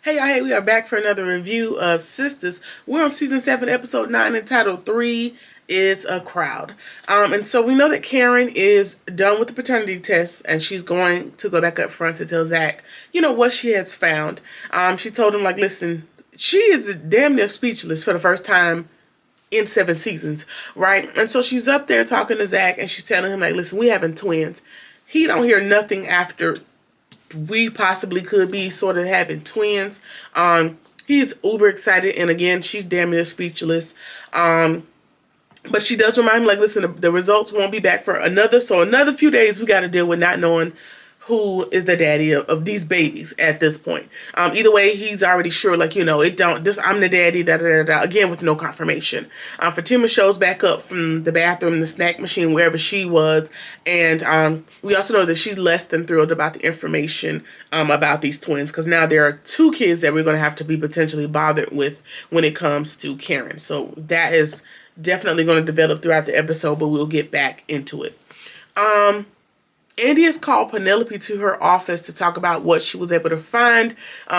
Hey, y'all, hey, we are back for another review of Sisters. We're on season 7, episode 9, entitled 3 is a Crowd. And so we know that Karen is done with the paternity test and she's going to go back up front to tell Zach, what she has found. She told him, like, listen, she is damn near speechless for the first time in 7 seasons, right? And so she's up there talking to Zach and she's telling him, like, listen, we having twins. He don't hear nothing after we possibly could be sort of having twins. He's uber excited, and again, she's damn near speechless. But she does remind him, like, listen, the results won't be back for another few days. We got to deal with not knowing who is the daddy of these babies at this point. Either way, he's already sure, like, I'm the daddy, da da da da, again, with no confirmation. Fatima shows back up from the bathroom, the snack machine, wherever she was, and we also know that she's less than thrilled about the information about these twins, because now there are 2 kids that we're going to have to be potentially bothered with when it comes to Karen. So that is definitely going to develop throughout the episode, but we'll get back into it. Andy has called Penelope to her office to talk about what she was able to find,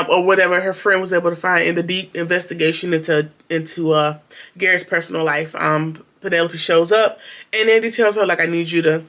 or whatever her friend was able to find in the deep investigation into Gary's personal life. Penelope shows up, and Andy tells her, like, I need you to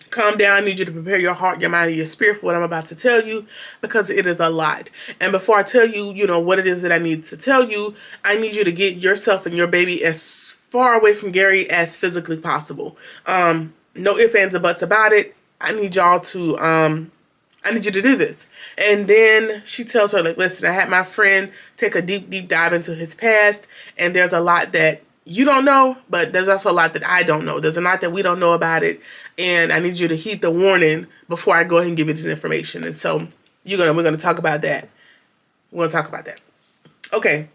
calm down. I need you to prepare your heart, your mind, and your spirit for what I'm about to tell you, because it is a lot. And before I tell you, what it is that I need to tell you, I need you to get yourself and your baby as far away from Gary as physically possible. No ifs, ands, or buts about it. I need y'all to, I need you to do this. And then she tells her, like, listen, I had my friend take a deep, deep dive into his past, and there's a lot that you don't know, but there's also a lot that I don't know. There's a lot that we don't know about it, and I need you to heed the warning before I go ahead and give you this information. And so we're gonna talk about that. We're gonna talk about that. Okay.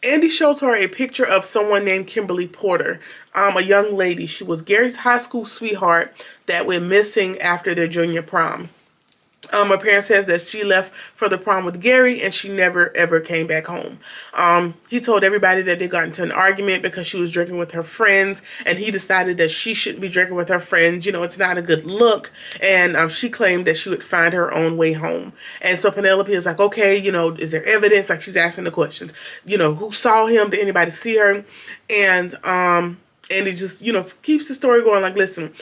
Andy shows her a picture of someone named Kimberly Porter, a young lady. She was Gary's high school sweetheart that went missing after their junior prom. Her parents says that she left for the prom with Gary and she never ever came back home. He told everybody that they got into an argument because she was drinking with her friends, and he decided that she shouldn't be drinking with her friends. It's not a good look. And she claimed that she would find her own way home. And so Penelope is like, okay, is there evidence? Like, she's asking the questions. Who saw him? Did anybody see her? And Andy just, keeps the story going, like, listen,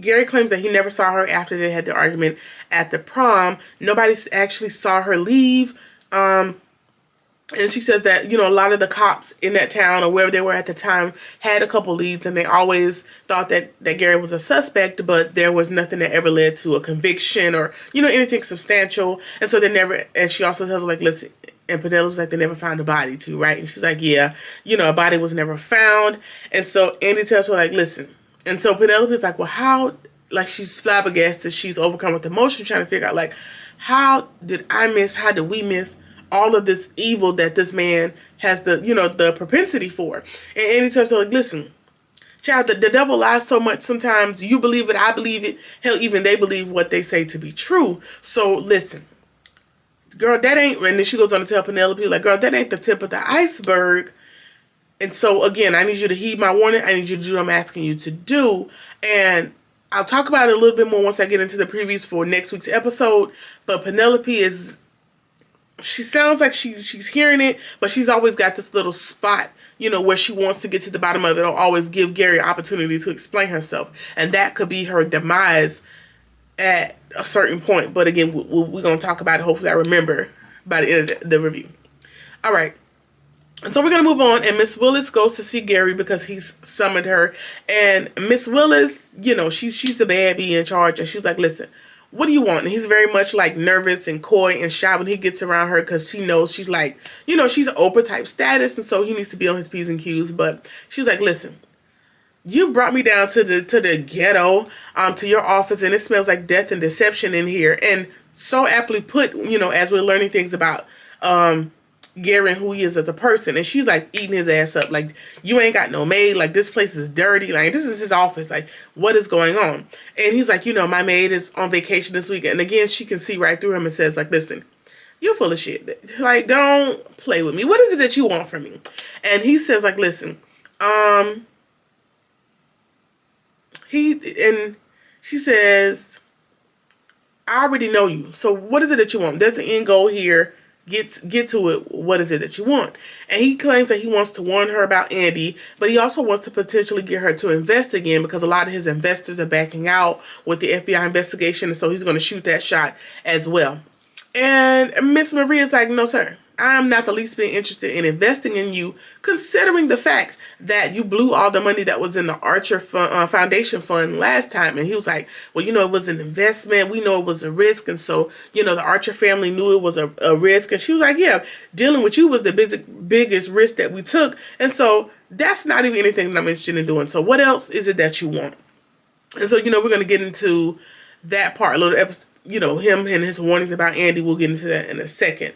Gary claims that he never saw her after they had the argument at the prom. Nobody actually saw her leave. And she says that, a lot of the cops in that town or wherever they were at the time had a couple leads, and they always thought that Gary was a suspect, but there was nothing that ever led to a conviction or, anything substantial. And so and she also tells her, like, listen, and Penelope's like, they never found a body too, right? And she's like, yeah, a body was never found. And so Andy tells her, like, listen. And so Penelope's like, well, how, like, she's flabbergasted. She's overcome with emotion, trying to figure out, like, how did we miss all of this evil that this man has the propensity for? And Andy tells her, like, listen, child, the devil lies so much sometimes. You believe it, I believe it. Hell, even they believe what they say to be true. So listen, girl, that ain't, and then she goes on to tell Penelope, like, girl, that ain't the tip of the iceberg. And so, again, I need you to heed my warning. I need you to do what I'm asking you to do. And I'll talk about it a little bit more once I get into the previews for next week's episode. But Penelope she sounds like she's hearing it, but she's always got this little spot, where she wants to get to the bottom of it, or always give Gary opportunity to explain herself. And that could be her demise at a certain point. But again, we're going to talk about it. Hopefully I remember by the end of the review. All right. And so we're going to move on, and Miss Willis goes to see Gary because he's summoned her. And Miss Willis, she's the bad bee in charge, and she's like, listen, what do you want? And he's very much, like, nervous and coy and shy when he gets around her, because she knows she's like, she's Oprah type status, and so he needs to be on his P's and Q's. But she's like, listen, you brought me down to the ghetto, to your office, and it smells like death and deception in here. And so aptly put, as we're learning things about Gary and who he is as a person. And she's like eating his ass up, like, you ain't got no maid, like, this place is dirty, like, this is his office, like, what is going on? And he's like, my maid is on vacation this week. And again, she can see right through him and says, like, listen, you're full of shit, like, don't play with me. What is it that you want from me? And he says, like, listen, she says, I already know you. So what is it that you want? There's the end goal here. Get to it. What is it that you want? And he claims that he wants to warn her about Andy, but he also wants to potentially get her to invest again because a lot of his investors are backing out with the FBI investigation, and so he's going to shoot that shot as well. And Miss Maria's like, no, sir. I'm not the least bit interested in investing in you, considering the fact that you blew all the money that was in the Archer Foundation Fund last time. And he was like, well, it was an investment. We know it was a risk. And so, the Archer family knew it was a risk. And she was like, yeah, dealing with you was the biggest risk that we took. And so that's not even anything that I'm interested in doing. So what else is it that you want? And so, we're going to get into that part a little episode, him and his warnings about Andy. We'll get into that in a second.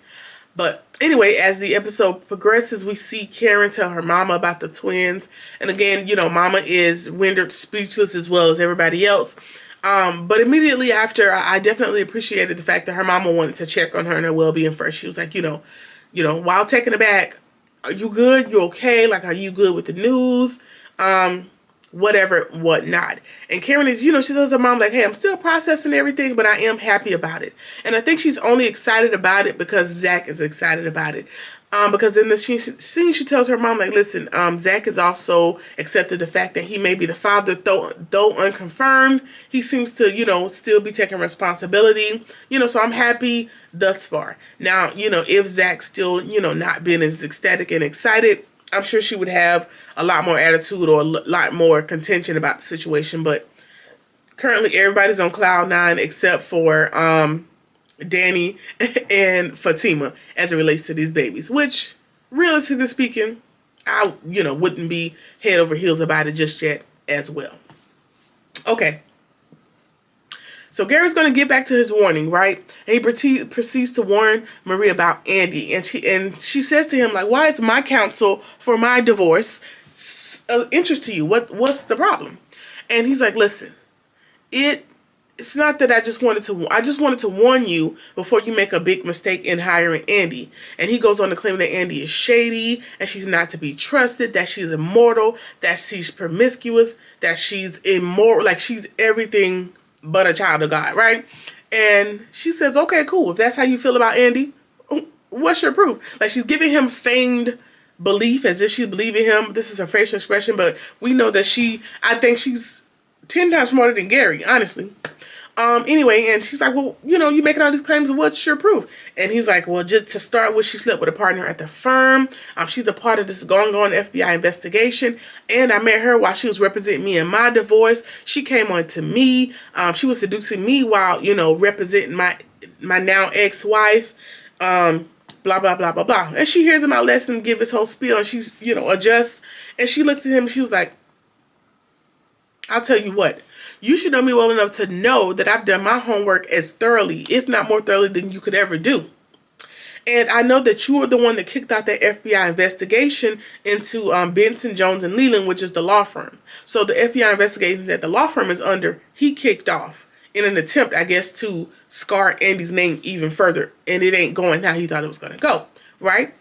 But anyway, as the episode progresses, we see Karen tell her mama about the twins. And again, mama is rendered speechless as well as everybody else. But immediately after, I definitely appreciated the fact that her mama wanted to check on her and her well-being first. She was like, while taking it back, are you good? You okay? Like, are you good with the news? Whatever, whatnot. And Karen is, she tells her mom, like, hey, I'm still processing everything, but I am happy about it. And I think she's only excited about it because Zach is excited about it. Because in the scene, she tells her mom, like, listen, Zach has also accepted the fact that he may be the father, though unconfirmed. He seems to, still be taking responsibility. So I'm happy thus far. Now, if Zach's still, not being as ecstatic and excited, I'm sure she would have a lot more attitude or a lot more contention about the situation. But currently everybody's on cloud nine except for Danny and Fatima as it relates to these babies. Which, realistically speaking, I, wouldn't be head over heels about it just yet as well. Okay. So Gary's going to get back to his warning, right? And he proceeds to warn Maria about Andy. And she says to him, like, why is my counsel for my divorce interest to you? What's the problem? And he's like, listen, it's not that I just wanted to warn you before you make a big mistake in hiring Andy. And he goes on to claim that Andy is shady and she's not to be trusted, that she's immoral, that she's promiscuous, that she's immoral, like she's everything but a child of God, right? And she says, okay, cool. If that's how you feel about Andy, what's your proof? Like, she's giving him feigned belief as if she's believing him. This is her facial expression, but we know that I think she's 10 times smarter than Gary, honestly. Anyway, and she's like, well, you making all these claims, what's your proof? And he's like, well, just to start with, she slept with a partner at the firm. She's a part of this going on FBI investigation. And I met her while she was representing me in my divorce. She came on to me. She was seducing me while, representing my now ex-wife. Blah, blah, blah, blah, blah. And she hears him out lesson, give his whole spiel, and she's, adjusts. And she looked at him and she was like, I'll tell you what. You should know me well enough to know that I've done my homework as thoroughly, if not more thoroughly, than you could ever do. And I know that you were the one that kicked out that FBI investigation into Benson, Jones, and Leland, which is the law firm. So the FBI investigation that the law firm is under, he kicked off in an attempt, I guess, to scar Andy's name even further. And it ain't going how he thought it was going to go, right?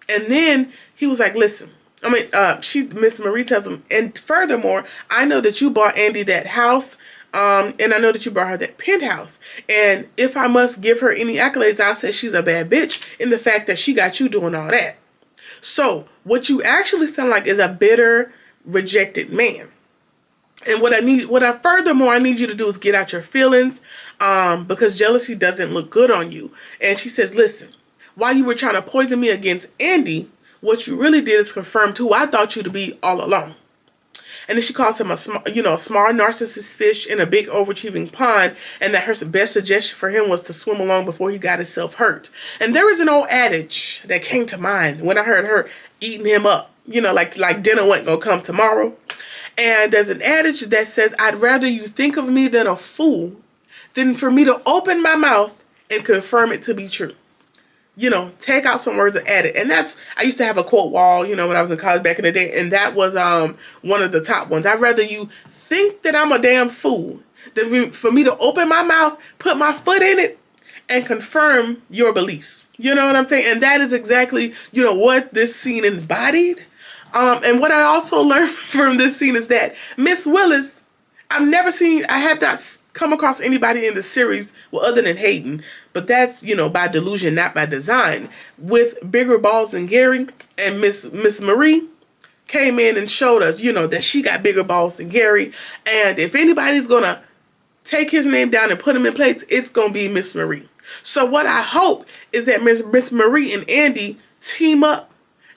And then he was like, listen. Miss Marie tells him, and furthermore, I know that you bought Andy that house, and I know that you bought her that penthouse. And if I must give her any accolades, I'll say she's a bad bitch in the fact that she got you doing all that. So what you actually sound like is a bitter, rejected man. And what I need you to do is get out your feelings, because jealousy doesn't look good on you. And she says, listen, while you were trying to poison me against Andy, what you really did is confirm who I thought you to be all along. And then she calls him a smart narcissist fish in a big overachieving pond, and that her best suggestion for him was to swim along before he got himself hurt. And there was an old adage that came to mind when I heard her eating him up, like dinner wasn't gonna come tomorrow. And there's an adage that says, I'd rather you think of me than a fool than for me to open my mouth and confirm it to be true. Take out some words and add it. And I used to have a quote wall, when I was in college back in the day. And that was one of the top ones. I'd rather you think that I'm a damn fool than for me to open my mouth, put my foot in it, and confirm your beliefs. You know what I'm saying? And that is exactly, what this scene embodied. And what I also learned from this scene is that Miss Willis, I have not come across anybody in the series, well, other than Hayden, but that's, by delusion, not by design, with bigger balls than Gary. And Miss Marie came in and showed us, that she got bigger balls than Gary. And if anybody's going to take his name down and put him in place, it's going to be Miss Marie. So what I hope is that Miss Marie and Andy team up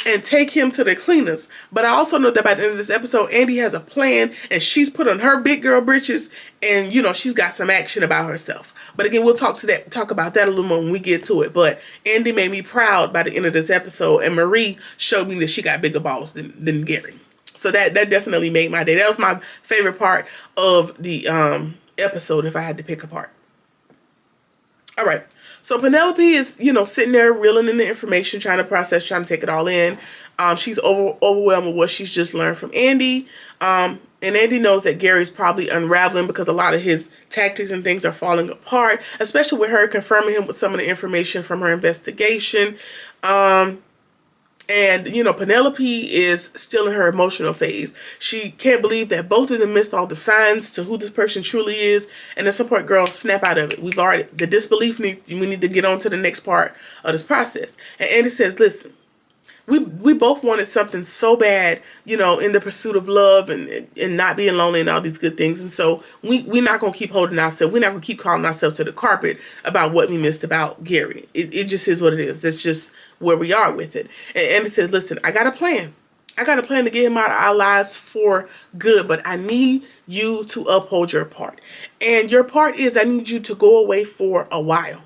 and take him to the cleaners. But I also know that by the end of this episode, Andy has a plan, and she's put on her big girl britches, and she's got some action about herself. But again, we'll talk about that a little more when we get to it. But Andy made me proud by the end of this episode, and Marie showed me that she got bigger balls than Gary. So that definitely made my day. That was my favorite part of the episode, if I had to pick a part. All right. So Penelope is, sitting there reeling in the information, trying to process, trying to take it all in. She's overwhelmed with what she's just learned from Andy. And Andy knows that Gary's probably unraveling because a lot of his tactics and things are falling apart, especially with her confirming him with some of the information from her investigation. And, Penelope is still in her emotional phase. She can't believe that both of them missed all the signs to who this person truly is. And at some point, girls, snap out of it. The disbelief we need to get on to the next part of this process. And Andy says, listen, we both wanted something so bad, in the pursuit of love and not being lonely and all these good things. And so we're not going to keep holding ourselves. We're not going to keep calling ourselves to the carpet about what we missed about Gary. It just is what it is. That's just where we are with it. And Andy says, listen, I got a plan. I got a plan to get him out of our lives for good, but I need you to uphold your part. And your part is I need you to go away for a while.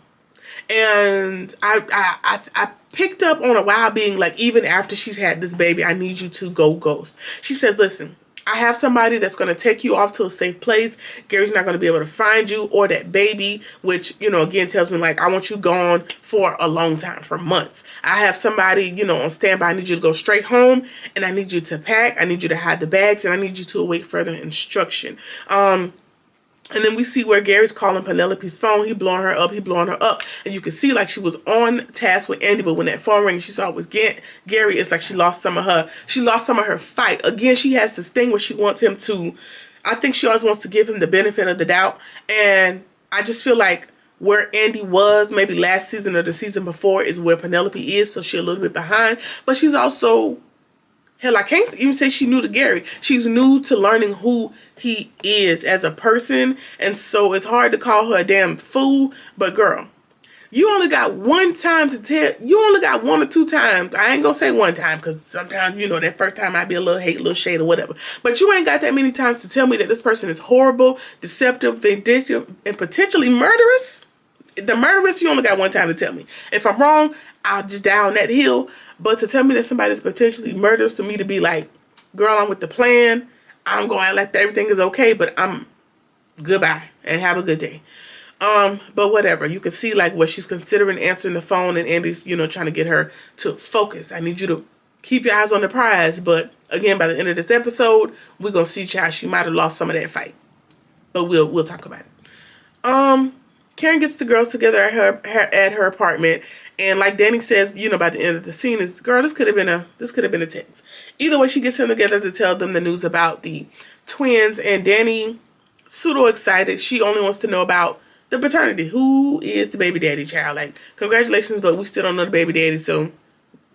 And I picked up on a while being like, even after she's had this baby, I need you to go ghost. She says, listen, I have somebody that's going to take you off to a safe place. Gary's not going to be able to find you or that baby, which, again, tells me like, I want you gone for a long time, for months. I have somebody, on standby. I need you to go straight home, and I need you to pack. I need you to hide the bags, and I need you to await further instruction. And then we see where Gary's calling Penelope's phone. He blowing her up. And you can see like she was on task with Andy, but when that phone rang, she saw it was Gary. It's like she lost some of her fight. Again, she has this thing where she wants him to, I think she always wants to give him the benefit of the doubt. And I just feel like where Andy was maybe last season or the season before is where Penelope is. So she's a little bit behind, but she's also, hell, I can't even say she's new to Gary. She's new to learning who he is as a person. And so it's hard to call her a damn fool. But girl, you only got one time to tell. You only got one or two times. I ain't going to say one time because sometimes, that first time might be a little hate, a little shade or whatever. But you ain't got that many times to tell me that this person is horrible, deceptive, vindictive, and potentially murderous. The murderous, you only got one time to tell me. If I'm wrong, I'll just die on that hill. But to tell me that somebody's potentially murderous, to me to be like, girl, I'm with the plan. I'm going to act like everything is okay, but I'm goodbye and have a good day. But whatever. You can see like what she's considering answering the phone, and Andy's, trying to get her to focus. I need you to keep your eyes on the prize. But again, by the end of this episode, we're going to see how she might have lost some of that fight. But we'll talk about it. Karen gets the girls together at her apartment, and like Danny says, by the end of the scene, is girl, this could have been a text. Either way, she gets them together to tell them the news about the twins, and Danny, pseudo excited. She only wants to know about the paternity. Who is the baby daddy, child? Like, congratulations, but we still don't know the baby daddy, so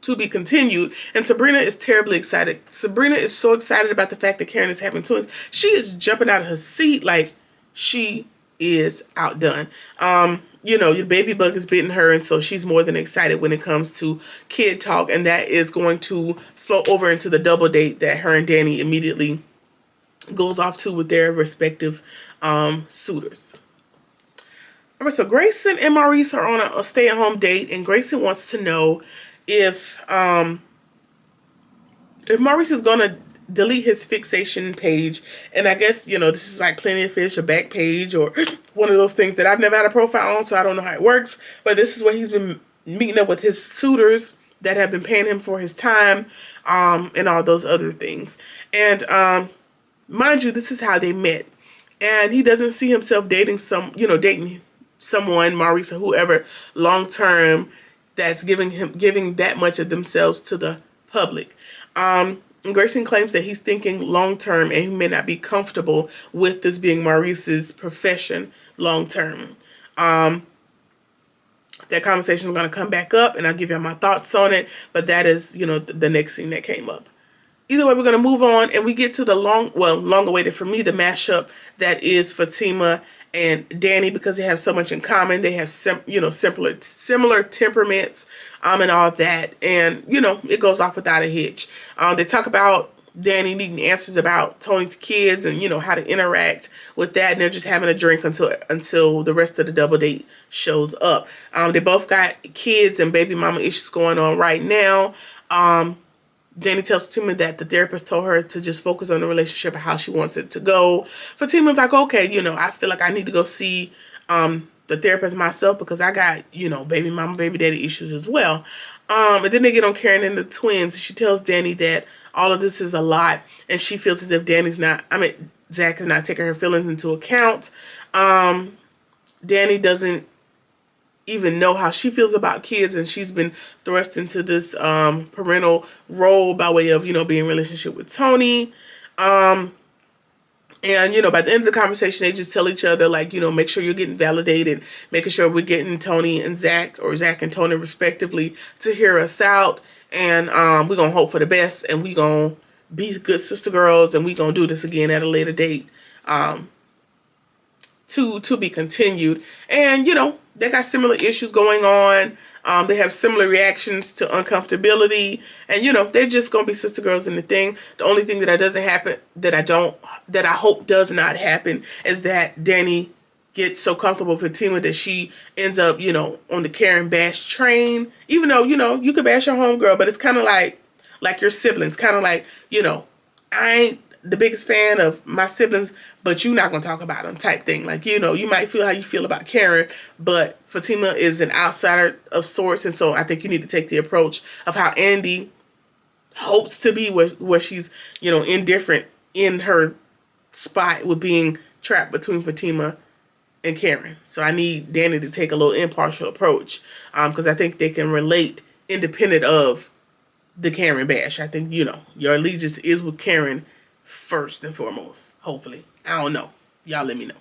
to be continued. And Sabrina is terribly excited. Sabrina is so excited about the fact that Karen is having twins. She is jumping out of her seat like she is outdone. Your baby bug has bitten her, and so she's more than excited when it comes to kid talk, and that is going to flow over into the double date that her and Danny immediately goes off to with their respective suitors. All right, so Grayson and Maurice are on a stay-at-home date, and Grayson wants to know if Maurice is going to delete his fixation page. And I guess, this is like Plenty of Fish or Backpage or one of those things that I've never had a profile on, so I don't know how it works. But this is where he's been meeting up with his suitors that have been paying him for his time and all those other things. And mind you, this is how they met. And he doesn't see himself dating someone, Maurice or whoever, long term that's giving that much of themselves to the public. Grayson claims that he's thinking long term and he may not be comfortable with this being Maurice's profession long term. That conversation is going to come back up and I'll give you my thoughts on it. But that is, the next scene that came up. Either way, we're going to move on and we get to the long awaited for me, the mashup that is Fatima and Danny, because they have so much in common. They have similar temperaments and all that, and it goes off without a hitch. They talk about Danny needing answers about Tony's kids and how to interact with that, and they're just having a drink until the rest of the double date shows up. They both got kids and baby mama issues going on right now. Danny tells Fatima that the therapist told her to just focus on the relationship and how she wants it to go. Fatima's like, okay, I feel like I need to go see the therapist myself because I got, baby mama, baby daddy issues as well. And then they get on Karen and the twins. She tells Danny that all of this is a lot and she feels as if Zach is not taking her feelings into account. Danny doesn't even know how she feels about kids, and she's been thrust into this parental role by way of being in a relationship with Tony. And by the end of the conversation, they just tell each other make sure you're getting validated, making sure we're getting Tony and Zach, or Zach and Tony respectively, to hear us out, and we're gonna hope for the best, and we're gonna be good sister girls, and we're gonna do this again at a later date. To be continued. And they got similar issues going on. They have similar reactions to uncomfortability, and they're just gonna be sister girls in the thing. The only thing that doesn't happen, that I hope does not happen, is that Danny gets so comfortable with Fatima that she ends up on the Karen bash train, even though you could bash your homegirl, but it's kind of like your siblings, kind of like I ain't the biggest fan of my siblings, but you're not going to talk about them type thing. You might feel how you feel about Karen, but Fatima is an outsider of sorts. And so I think you need to take the approach of how Andy hopes to be, where she's, indifferent in her spot with being trapped between Fatima and Karen. So I need Danny to take a little impartial approach, because I think they can relate independent of the Karen bash. I think, your allegiance is with Karen first and foremost, hopefully. I don't know. Y'all let me know.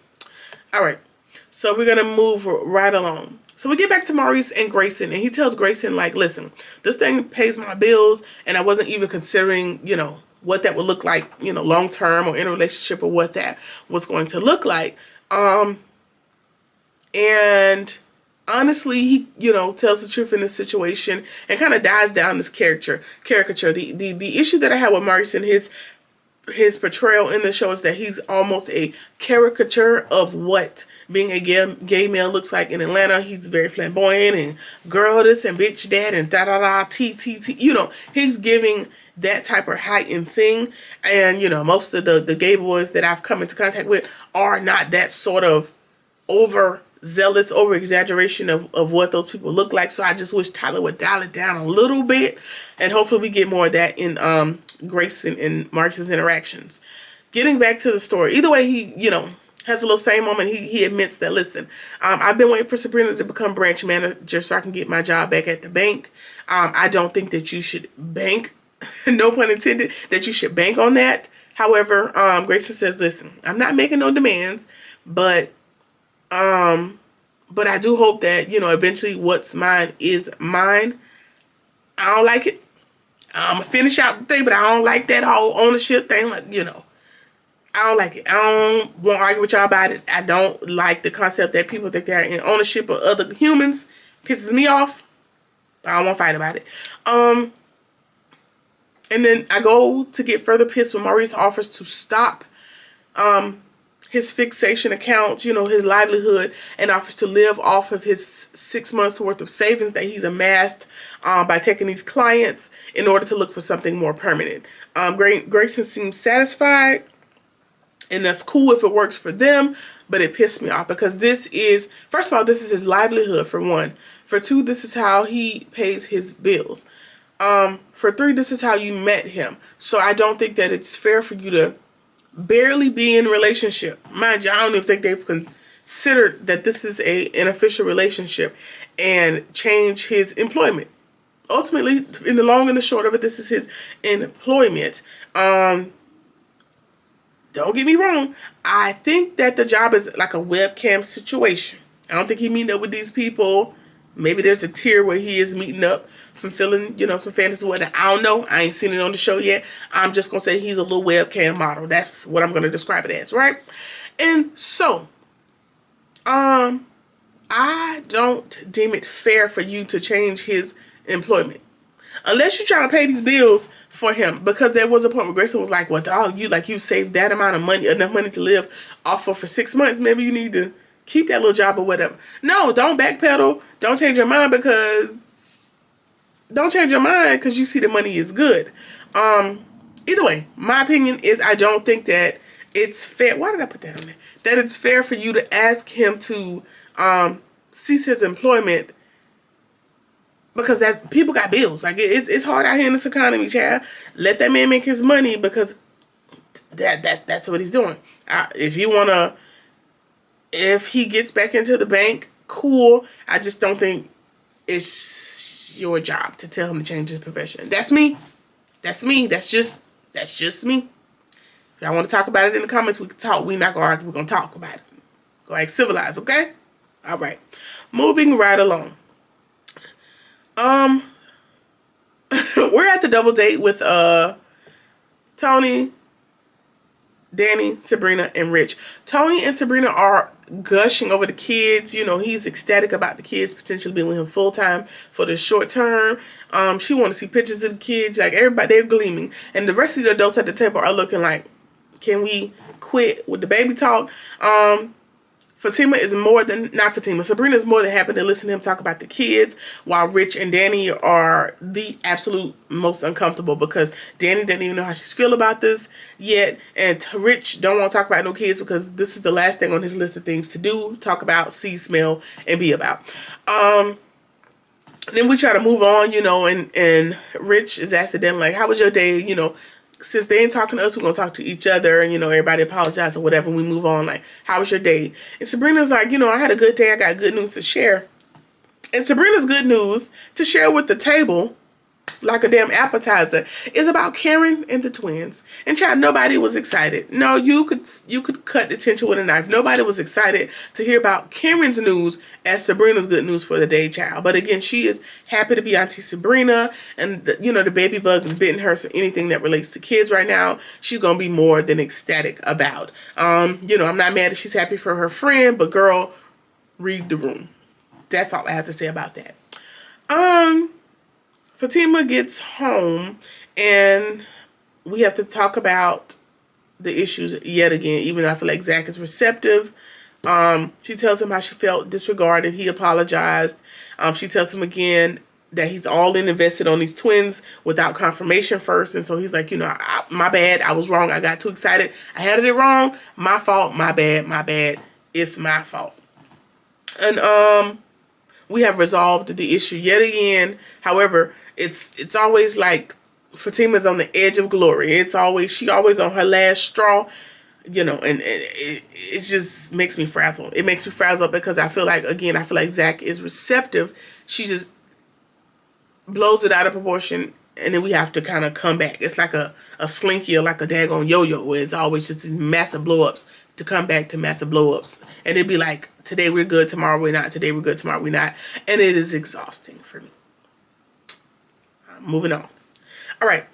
All right. So we're going to move right along. So we get back to Maurice and Grayson, and he tells Grayson, listen, this thing pays my bills, and I wasn't even considering, what that would look like, long term or in a relationship, or what that was going to look like. And honestly, he, tells the truth in this situation and kind of dies down this caricature. The issue that I had with Maurice and his portrayal in the show is that he's almost a caricature of what being a gay male looks like in Atlanta. He's very flamboyant and girl this and bitch that and da-da-da, t-t-t. He's giving that type of heightened thing. And, most of the gay boys that I've come into contact with are not that sort of overzealous, over-exaggeration of what those people look like. So I just wish Tyler would dial it down a little bit. And hopefully we get more of that in Grayson and Maurice's interactions. Getting back to the story. Either way, he, has a little same moment. He admits that, listen, I've been waiting for Sabrina to become branch manager so I can get my job back at the bank. I don't think that you should bank, no pun intended, that you should bank on that. However, Grayson says, listen, I'm not making no demands, but I do hope that, eventually what's mine is mine. I don't like it. I'm going to finish out the thing, but I don't like that whole ownership thing. I don't like it. I don't want to argue with y'all about it. I don't like the concept that people think they're in ownership of other humans. Pisses me off. I don't want to fight about it. And then I go to get further pissed when Maurice offers to stop his fixation account, his livelihood, and offers to live off of his 6 months worth of savings that he's amassed by taking these clients in order to look for something more permanent. Grayson seems satisfied, and that's cool if it works for them, but it pissed me off because this is, first of all, this is his livelihood, for one. For two, this is how he pays his bills. For three, this is how you met him. So I don't think that it's fair for you to barely be in a relationship. Mind you, I don't even think they've considered that this is an official relationship and change his employment. ultimately, in the long and the short of it, this is his employment. Don't get me wrong. I think that the job is like a webcam situation. I don't think he meeting up with these people. Maybe there's a tier where he is meeting up, fulfilling, some fantasy. What I don't know. I ain't seen it on the show yet. I'm just gonna say he's a little webcam model. That's what I'm gonna describe it as, right? And so, I don't deem it fair for you to change his employment. Unless you're trying to pay these bills for him. Because there was a point where Grayson was like, well, dog, you saved that amount of money, enough money to live off of for 6 months. Maybe you need to keep that little job or whatever. No, don't backpedal. Don't change your mind because you see the money is good. Either way, my opinion is I don't think that it's fair. Why did I put that on there? That it's fair for you to ask him to cease his employment because that people got bills. Like it's hard out here in this economy, child. Let that man make his money because that's what he's doing. If he gets back into the bank, cool. I just don't think it's your job to tell him to change his profession. That's me. That's just me. If y'all want to talk about it in the comments, we can talk. We're not gonna argue. We're gonna talk about it. Go act civilized, okay? All right. Moving right along. We're at the double date with Tony, Danny, Sabrina, and Rich. Tony and Sabrina are gushing over the kids. He's ecstatic about the kids potentially being with him full time for the short term. She want to see pictures of the kids. Like everybody, they're gleaming, and the rest of the adults at the table are looking like, can we quit with the baby talk? Sabrina is more than happy to listen to him talk about the kids, while Rich and Danny are the absolute most uncomfortable because Danny doesn't even know how she's feel about this yet, and Rich don't want to talk about no kids because this is the last thing on his list of things to do, talk about, see, smell, and be about. Then we try to move on, and Rich is accidentally like, how was your day? Since they ain't talking to us, we're going to talk to each other. And, everybody apologize or whatever. And we move on like, how was your day? And Sabrina's like, I had a good day. I got good news to share. And Sabrina's good news to share with the table, like a damn appetizer, is about Karen and the twins. And child, nobody was excited. No, you could cut the tension with a knife. Nobody was excited to hear about Karen's news as Sabrina's good news for the day, child. But again, she is happy to be Auntie Sabrina, and the baby bug is bitten her, so anything that relates to kids right now, she's gonna be more than ecstatic about. I'm not mad that she's happy for her friend, but girl, read the room. That's all I have to say about that. Fatima gets home and we have to talk about the issues yet again, even though I feel like Zach is receptive. She tells him how she felt disregarded. He apologized. She tells him again that he's all in invested on these twins without confirmation first. And so he's like, my bad. I was wrong. I got too excited. I had it wrong. My fault. My bad. It's my fault. And, we have resolved the issue yet again. However, it's always like Fatima's on the edge of glory. She always on her last straw, and it just makes me frazzled. It makes me frazzled because I feel like Zach is receptive. She just blows it out of proportion, and then we have to kind of come back. It's like a slinky or like a daggone yo-yo where it's always just these massive blow-ups to come back to massive blow-ups. And it'd be like, today we're good, tomorrow we're not. Today we're good, tomorrow we're not. And it is exhausting for me. Moving on. All right.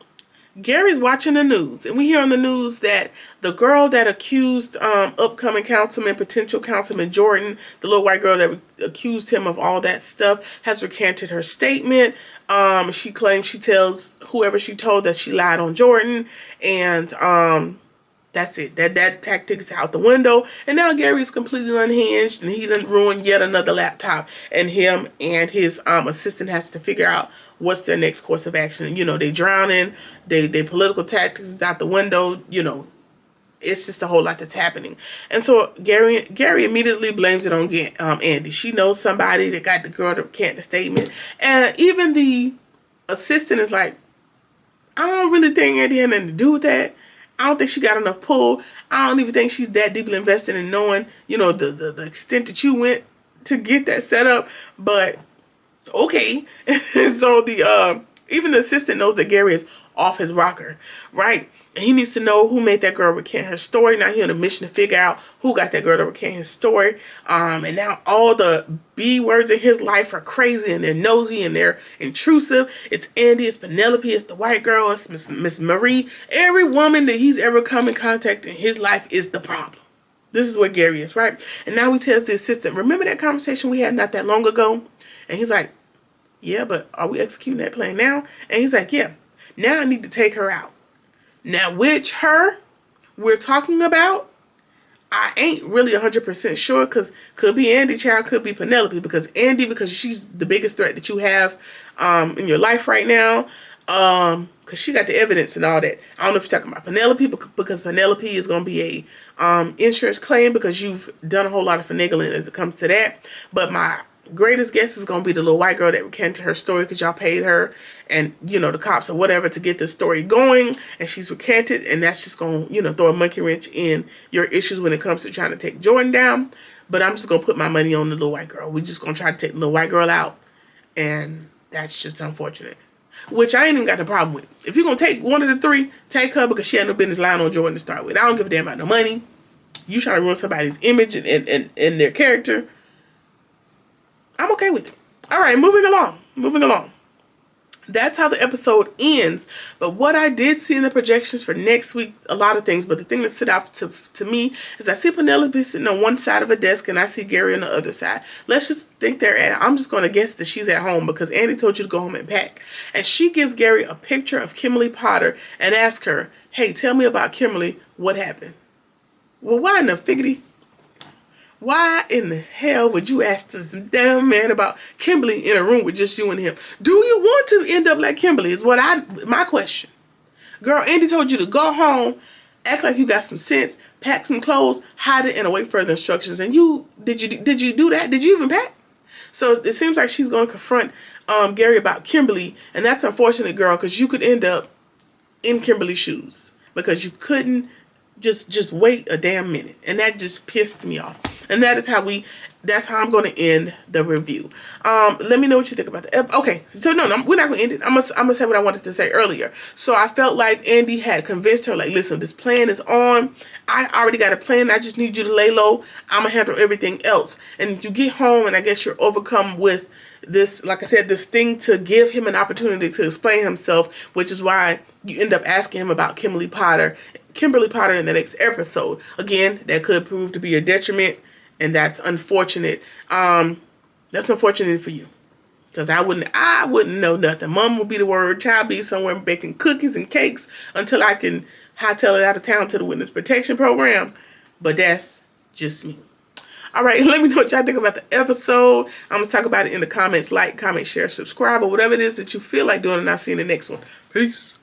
Gary's watching the news. And we hear on the news that the girl that accused upcoming potential councilman Jordan, the little white girl that accused him of all that stuff, has recanted her statement. She claims she tells whoever she told that she lied on Jordan. And that's it. That tactic is out the window. And now Gary's completely unhinged, and he done ruined yet another laptop. And him and his assistant has to figure out what's their next course of action. They drowning. They political tactics is out the window. It's just a whole lot that's happening. And so Gary immediately blames it on Andy. She knows somebody that got the girl to recant the statement. And even the assistant is like, I don't really think Andy had nothing to do with that. I don't think she got enough pull. I don't even think she's that deeply invested in knowing, the extent that you went to get that set up. But Okay. So the even the assistant knows that Gary is off his rocker, right? And he needs to know who made that girl recant her story. Now he's on a mission to figure out who got that girl to recant his story. And now all the B words in his life are crazy and they're nosy and they're intrusive. It's Andy, it's Penelope, it's the white girl, it's Miss Marie. Every woman that he's ever come in contact in his life is the problem. This is where Gary is, right? And now he tells the assistant, remember that conversation we had not that long ago? And he's like, yeah, but are we executing that plan now? And he's like, yeah, now I need to take her out. Now, which her we're talking about, I ain't really 100% sure, because could be Andy, child, could be Penelope, because Andy, because she's the biggest threat that you have in your life right now, because she got the evidence and all that. I don't know if you're talking about Penelope, because Penelope is going to be a insurance claim, because you've done a whole lot of finagling as it comes to that. But my greatest guess is going to be the little white girl that recanted her story because y'all paid her and, you know, the cops or whatever to get the story going, and she's recanted, and that's just going to, you know, throw a monkey wrench in your issues when it comes to trying to take Jordan down. But I'm just going to put my money on the little white girl. We're just going to try to take the little white girl out, and that's just unfortunate. Which I ain't even got a problem with. If you're going to take one of the three, take her, because she had no business lying on Jordan to start with. I don't give a damn about no money. You trying to ruin somebody's image and their character. I'm okay with it. All right, moving along. That's how the episode ends. But what I did see in the projections for next week, a lot of things. But the thing that stood out to me is I see Penelope sitting on one side of a desk and I see Gary on the other side. Let's just think they're at, I'm just going to guess that she's at home, because Andy told you to go home and pack. And she gives Gary a picture of Kimberly Potter and asks her, hey, tell me about Kimberly. What happened? Well, why in the figgity? Why in the hell would you ask this damn man about Kimberly in a room with just you and him? Do you want to end up like Kimberly is my question. Girl, Andy told you to go home, act like you got some sense, pack some clothes, hide it, and await further instructions. And did you do that? Did you even pack? So it seems like she's going to confront Gary about Kimberly, and that's unfortunate, girl, because you could end up in Kimberly's shoes because you couldn't just wait a damn minute, and that just pissed me off. And that's how I'm going to end the review. Let me know what you think about the okay. So no, we're not going to end it. I'm gonna say what I wanted to say earlier. So I felt like Andy had convinced her, like, listen, this plan is on. I already got a plan. I just need you to lay low. I'm gonna handle everything else. And you get home, and I guess you're overcome with this, like I said, this thing to give him an opportunity to explain himself, which is why you end up asking him about Kimberly Potter in the next episode. Again, that could prove to be a detriment, and that's unfortunate. That's unfortunate for you, because I wouldn't know nothing. Mom will be the word. Child be somewhere baking cookies and cakes until I can hightail it out of town to the witness protection program. But that's just me. All right, let me know what y'all think about the episode. I'm going to talk about it in the comments. Like, comment, share, subscribe, or whatever it is that you feel like doing, and I'll see you in the next one. Peace.